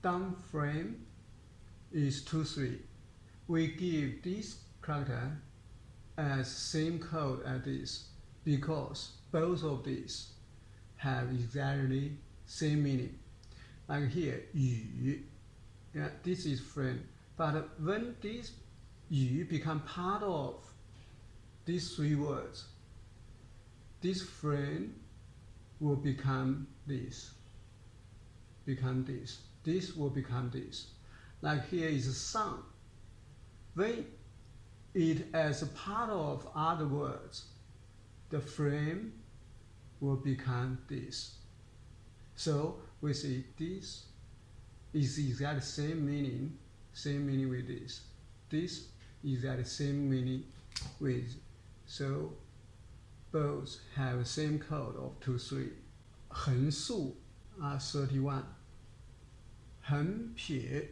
down frame is 2, 3. We give this character as same code as this because both of these have exactly same meaning. Like here, 语, yeah, this is frame. But when this 语 become part of these 3 words, this frame will become this, this will become this. Like here is sun. When it as a part of other words, the frame will become this. So we see this is exactly same meaning with this. This is exactly same meaning with. So both have same code of 2, 3. 横竖 are 31. 横撇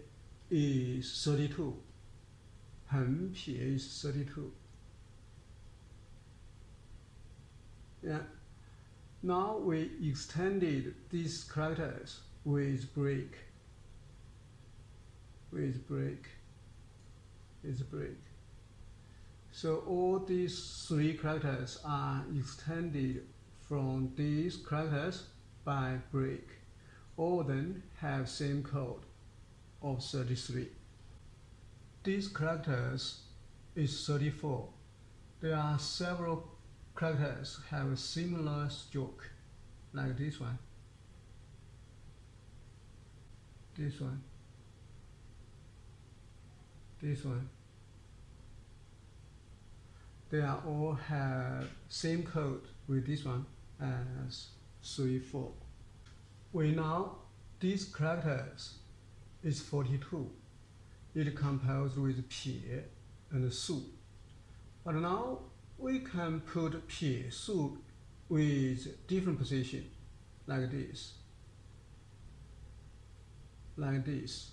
is 32. 横撇 is 32. Yeah. Now we extended these characters with break. So all these 3 characters are extended from these characters by break. All of them have same code of 33. These characters is 34. There are several characters have a similar stroke, like this one, this one, this one. They are all have same code with this one as 3, 4. We know these characters is 42. It composed with 撇 and 竖. But now we can put 撇 竖 with different position, like this, like this,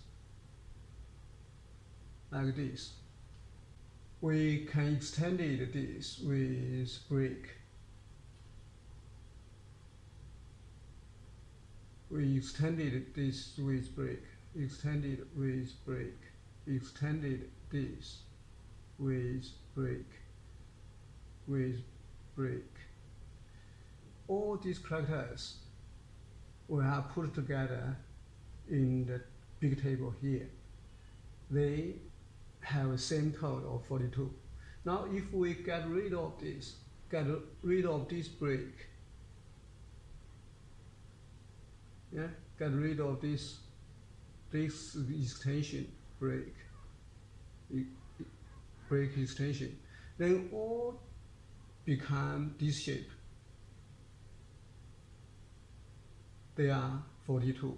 like this. We can extend this with break. We extended this with break, extended with break, extended this with break, with break. All these characters we have put together in the big table here. They have the same code of 42. Now if we get rid of this break, yeah, get rid of this extension break extension, then all become this shape. They are 42.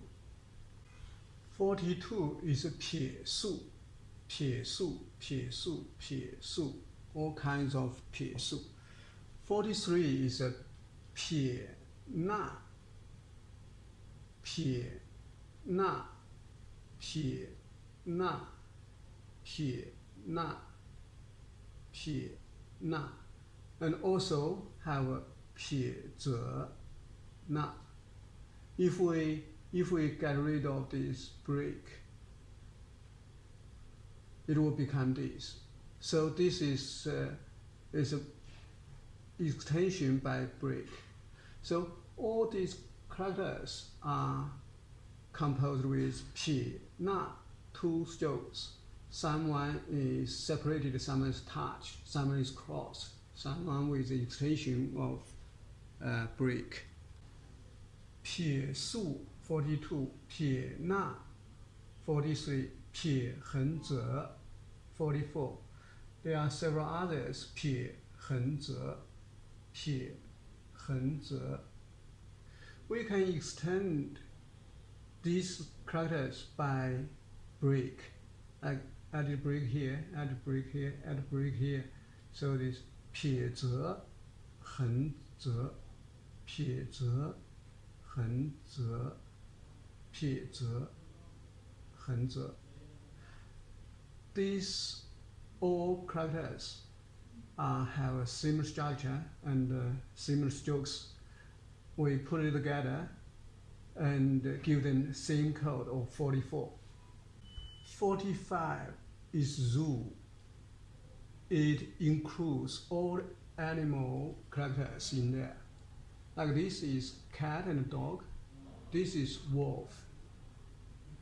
42 is a 撇竖, 撇竖, 撇竖, 撇竖, all kinds of 撇竖. 43 is a 撇捺, 撇捺, 撇捺, 撇捺, 撇捺, and also have a 撇折捺. If we get rid of this break, it will become this. So this is a extension by break. So all these characters are composed with 撇捺, 2 strokes. Someone is separated, someone is touched, someone is crossed, someone with the extension of break. 撇竖 42, 撇捺 43, 撇横折 44. There are several others. 撇横折, 撇横折. We can extend these characters by break. Like add a break here, add a break here, add a break here. So this 撇折横折, 撇折横折, 撇折横折. These all characters have a similar structure and similar strokes. We put it together and give them same code of 44. 45 is zoo. It includes all animal characters in there. Like this is cat and dog, this is wolf,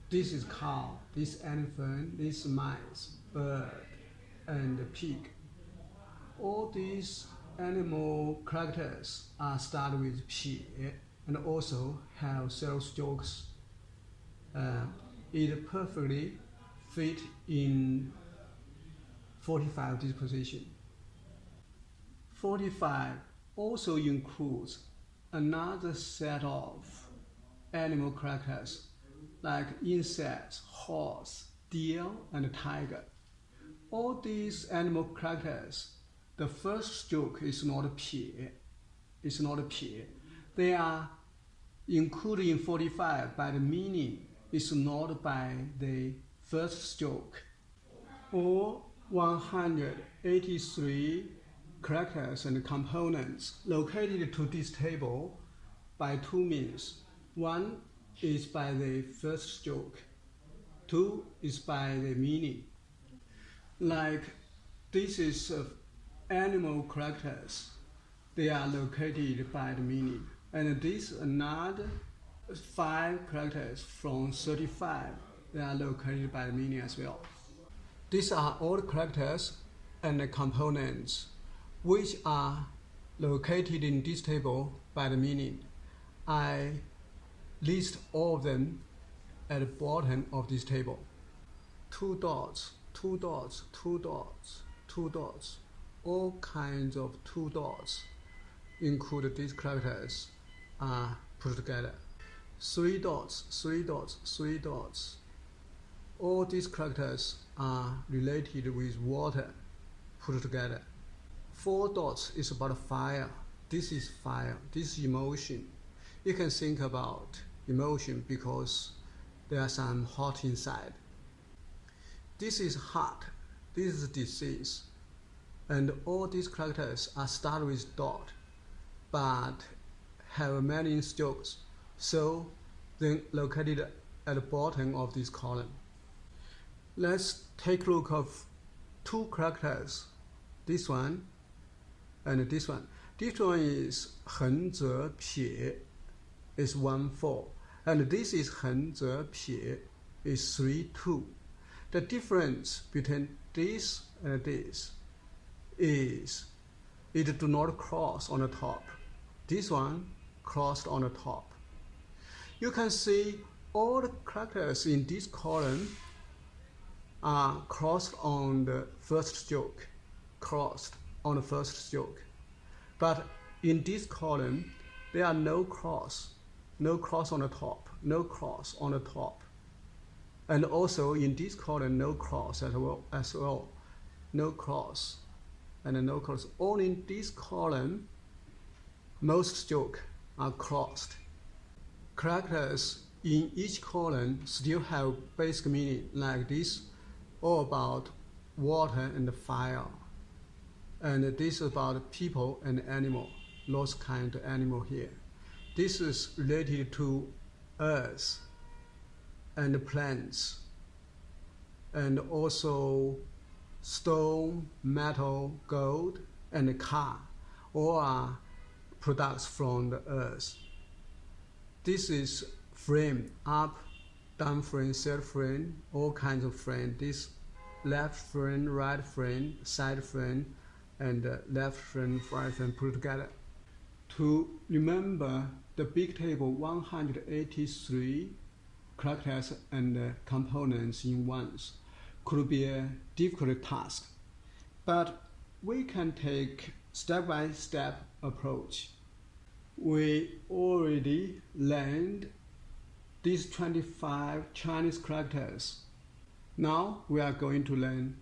this is cow, this elephant, this mice, bird, and pig. All these animal characters are started with P and also have several strokes. It perfectly fit in 45 disposition. 45 also includes another set of animal characters like insects, horse, deer, and tiger. All these animal characters, the first stroke is not P. It's not a P. They are included in 45 by the meaning. It's not by the first stroke. All 183 characters and components located to this table by two means. One is by the first stroke. Two is by the meaning. Like this is animal characters. They are located by the meaning. And this another 5 characters from 35. They are located by the meaning as well. These are all the characters and the components which are located in this table by the meaning. I list all of them at the bottom of this table. 2 dots, 2 dots, 2 dots, 2 dots. All kinds of 2 dots include these characters are put together. 3 dots, 3 dots, 3 dots. All these characters are related with water put together. 4 dots is about fire. This is fire. This is emotion. You can think about emotion because there are some hot inside. This is heart. This is disease. And all these characters are started with dot, but have many strokes, so then located at the bottom of this column. Let's take a look of 2 characters, this one and this one. This one is 横则撇 is 1-4, and this is 横则撇 is 3-2. The difference between this and this is it do not cross on the top. This one crossed on the top. You can see all the characters in this column are crossed on the first stroke, crossed on the first stroke. But in this column, there are no cross on the top, no cross on the top. And also in this column, no cross as well, no cross and no cross. Only in this column, most strokes are crossed. Characters in each column still have basic meaning like this, all about water and fire. And this is about people and animal, those kind of animal here. This is related to earth and plants, and also stone, metal, gold, and car, all are products from the earth. This is frame, up, down frame, side frame, all kinds of frame. This left frame, right frame, side frame, and left frame, right frame put together. To remember the big table 183 characters and components in ones could be a difficult task, but we can take step-by-step approach. We already learned these 25 Chinese characters. Now we are going to learn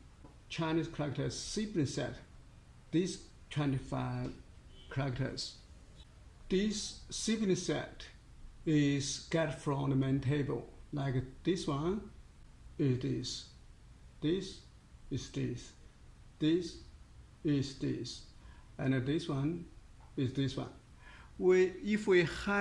Chinese characters sequence set, these 25 characters. This sequence set is get from the main table, like this one is this is this, this is this, and this one is this one. If we hide